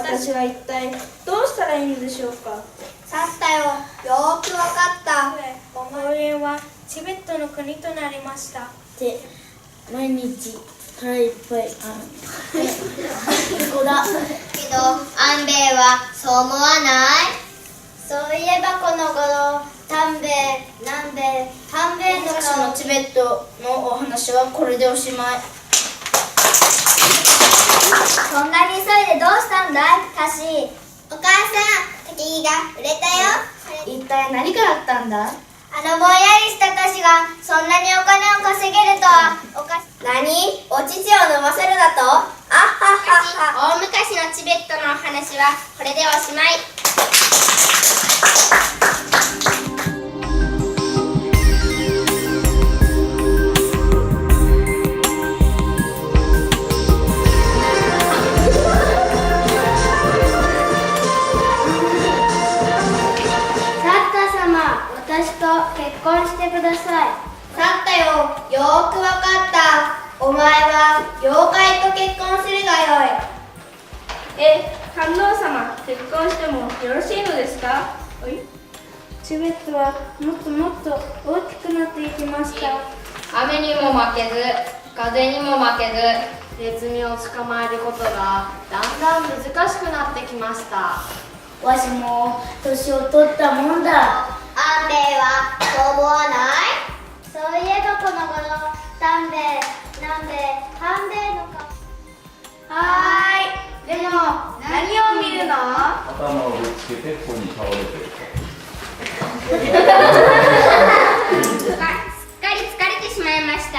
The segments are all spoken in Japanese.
私は一体どうしたらいいのでしょうか。去ったよ。よーくわかった。公園はチベットの国となりました。で、毎日腹いっぱい。ここだ。けど、安兵衛はそう思わない？そういえばこの頃、丹兵衛、南兵衛、半兵衛の昔のチベットのお話はこれでおしまい。そんなに急いでどうしたんだい、カシー。お母さん、滝が売れたよ。一体何があったんだ？ぼんやりした歌詞がそんなにお金を稼げるとは。何？お乳を飲ませるだと？あっはっはっは。大昔のチベットのお話はこれでおしまい。私と結婚してください。去ったよ。よーくわかった。お前は妖怪と結婚するがよい。観音様、結婚してもよろしいのですか。チベットはもっともっと大きくなっていきました。雨にも負けず、風にも負けず、ネズミを捕まえることがだんだん難しくなってきました。わしも年を取ったもんだ。安兵衛はそう思わない？そういえばこの頃、丹兵衛、南兵衛、半兵衛の顔。でも何を見るの？頭をぶつけてここに倒れてる。すっかり疲れてしまいました。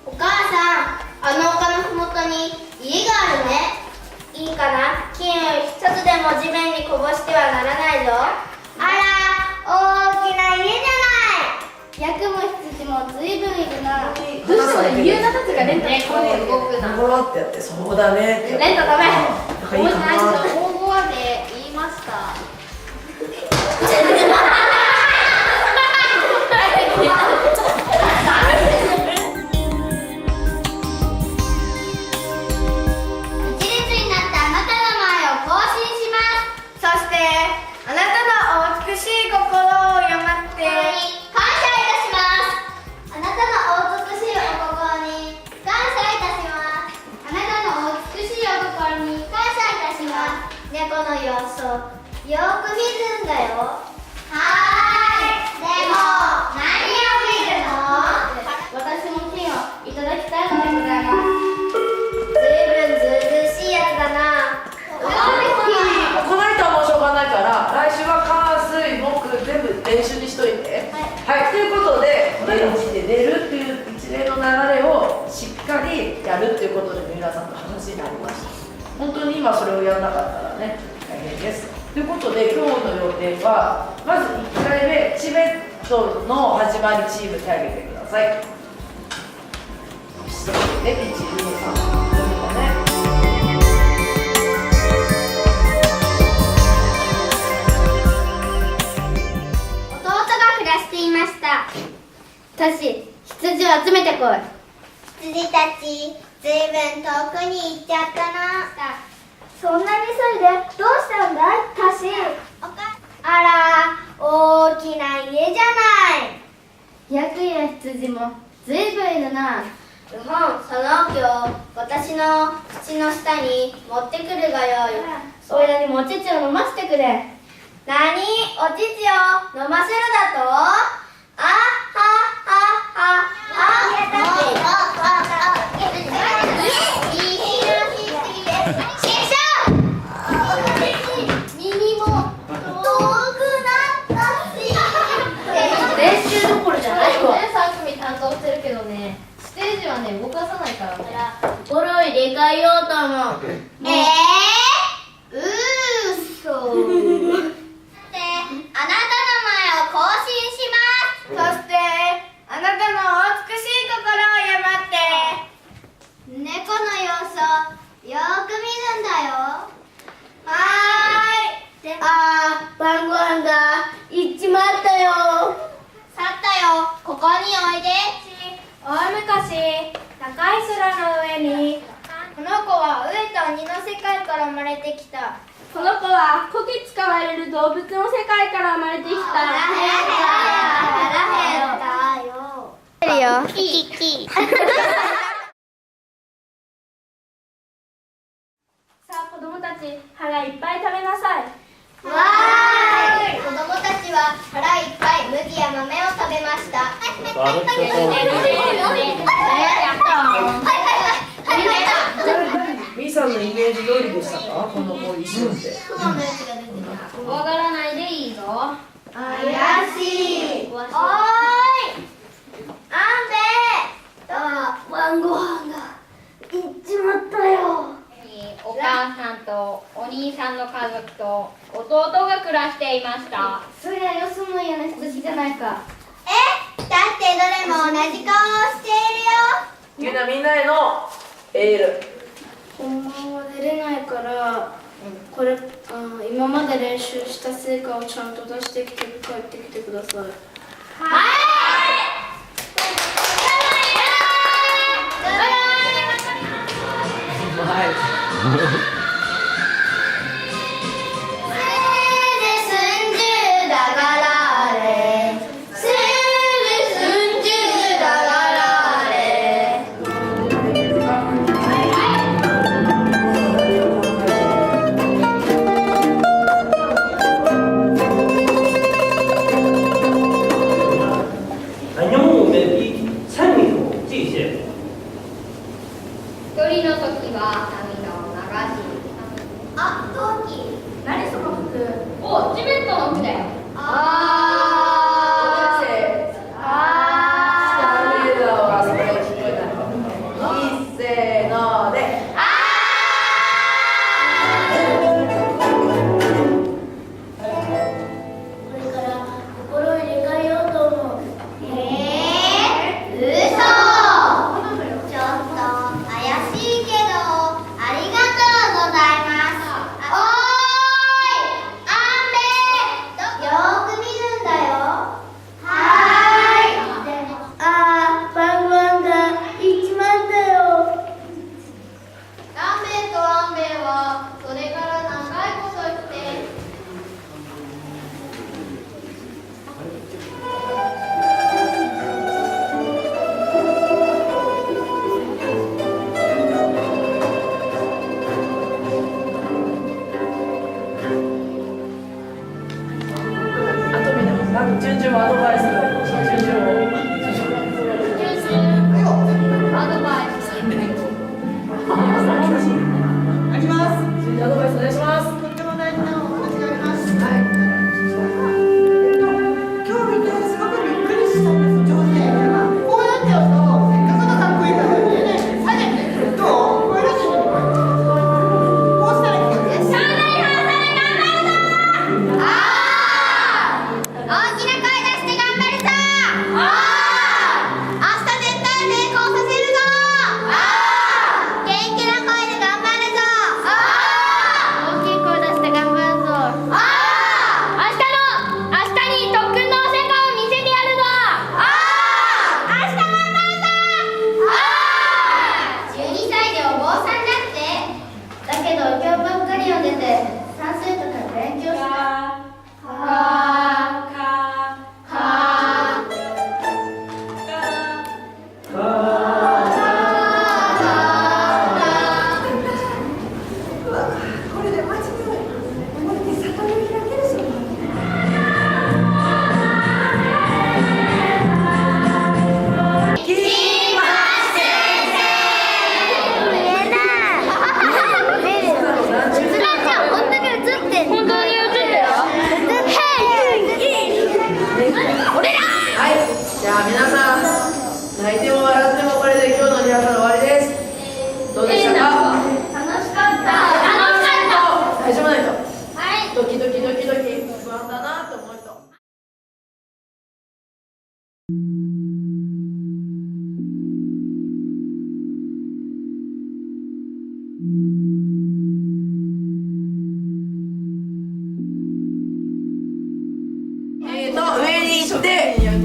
お母さん、丘のふもとに家があるね。いいかな？金を一つでも地面にこぼしてはならないぞ。あら、大きな家じゃない。ヤクも羊もずいぶんいるな。どうしても夕方とかレンタ猫で動くな。ゴロってやって、そうだねって。レンタダメ。だからいいかな。大声で言いました。一列になったあなたの前を行進します。そしてあなたのお美しい心を敬って感謝いたします。あなたのお美しいお心に感謝いたします。あなたのお美しいお心に感謝いたします。猫の様子をよく見るんだよ。でも何を見るの？私も金をいただきたいのでございます。ずいぶんずうずうしいやつだな。この人はもうしょうがないから、来週は火水木全部練習にしといて。はい、ということで、現地で出るっていう一連の流れをしっかりやるっていうことで、皆さんの話になりました。本当に今それをやらなかったらね、大変です。ということで、今日の予定は、まず1回目、チベットの始まりチーム手挙げてください。で、1、2、3、ね。弟が暮らしていました。タシ、羊を集めてこい。羊たち、ずいぶん遠くに行っちゃったな。そんなに急いでどうしたんだい、タシ。あら、大きな家じゃない。ヤクや羊もずいぶんいるな。その木を私の口の下に持ってくるがよい。おいらにもお乳を飲ませてくれ。なに、お乳を飲ませるだと？あっはっはっは。耳も遠くなったし。練習どころじゃないわ。 3組担当してるけどね、ステージはね動かさないからね。心を入れ替えようと思う。うーそで、あなたの前を行進します。そしてあなたの美しい心を敬って猫の様子をよーく見るんだよ。晩ご飯が行っちまったよ。去ったよ。ここにおいで。大昔高い空の上にこの子は上と鬼の世界から生まれてきた。この子はこき使われる動物の世界から生まれてきた。さあ子供たち、腹いっぱい食べなさい。わーい。子供たちは腹いっぱい麦や豆を食べました。みーさんのイメージ通りでしたか？この子一緒って。怖がらないでいいぞ。怪しい。おーい。あんべ晩ご飯がいっちまったよ。お母さんとお兄さんの家族と弟が暮らしていました。そりゃよその家の人じゃないか。だってどれも同じ顔をしているよ。ゆうな、みんなへのエール。本番は出れないから、これ今まで練習した成果をちゃんと出してきて帰ってきてください。はい。一人の時は涙を流し、あ、陶器。何その服？お、チベットの服だよ。せーので。これから心を入れ替えようと思う。嘘。ちょっと怪しいけどありがとうございます。おーい、あんべよーく見るんだよ。はーい。晩ご飯がいっちまったよ。ランベイとアンベイはそれから長いことして順々アドバイス。順々を。アドバイス。あります。順々アドバイスお願いします。とっても大事なお話があります。今日見てすごくびっくりしたんです。上手で。こうなっちゃうとせっかくのかっこいいから見えないんで下げて。どう？こういうのこうしたらいいんです。大きな声出して頑張るぞ。明日絶対成功させるぞ。元気な声で頑張るぞ。大きい声出して頑張るぞ。明日に特訓の成果を見せてやるぞ。明日頑張るぞ。12歳でお坊さんだって。だけど今日ばっかり読んでて算数とか勉強しない。これで間違いない。これで魚に開けるぞ。じゃあ皆さん、泣いても笑ってもこれで今日のリハーサル終わりです。どうでしたか？楽しかった。大丈夫な人、はい。ドキドキドキドキ不安だなって思う人。上に行って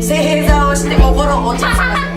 正座をして心を落ち着かせ